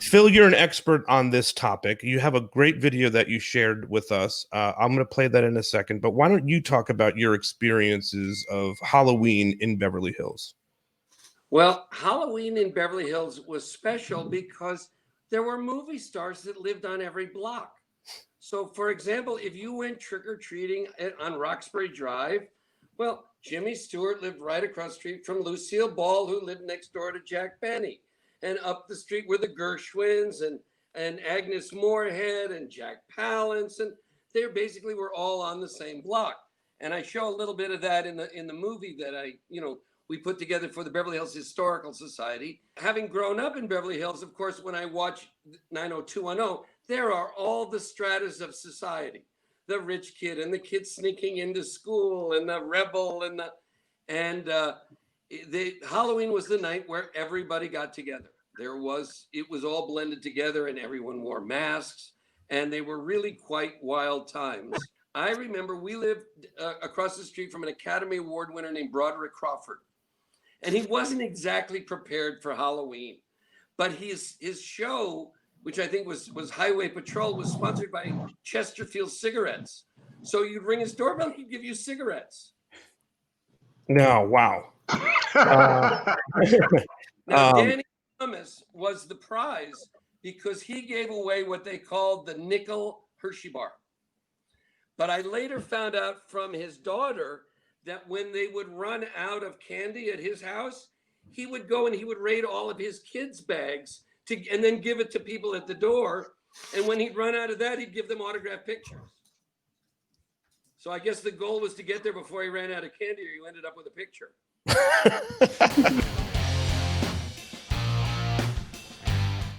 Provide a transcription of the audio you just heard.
Phil, you're an expert on this topic. You have a great video that you shared with us. I'm going to play that in a second, but why don't you talk about your experiences of Halloween in Beverly Hills? Well, Halloween in Beverly Hills was special because there were movie stars that lived on every block. So, for example, if you went trick or treating on Roxbury Drive, well, Jimmy Stewart lived right across the street from Lucille Ball, who lived next door to Jack Benny. And up the street were the Gershwins and Agnes Moorehead and Jack Palance. And they basically were all on the same block. And I show a little bit of that in the movie that we put together for the Beverly Hills Historical Society. Having grown up in Beverly Hills, of course, when I watch 90210, there are all the stratas of society. The rich kid and the kid sneaking into school and the rebel and the Halloween was the night where everybody got together. It was all blended together and everyone wore masks and they were really quite wild times. I remember we lived across the street from an Academy Award winner named Broderick Crawford. And he wasn't exactly prepared for Halloween, but his show, which I think was Highway Patrol, was sponsored by Chesterfield Cigarettes. So you'd ring his doorbell, he'd give you cigarettes. No, wow. Now, Danny Thomas was the prize because he gave away what they called the nickel Hershey bar. But I later found out from his daughter that when they would run out of candy at his house, he would go and he would raid all of his kids' bags and then give it to people at the door. And when he'd run out of that, he'd give them autographed pictures. So I guess the goal was to get there before he ran out of candy or you ended up with a picture.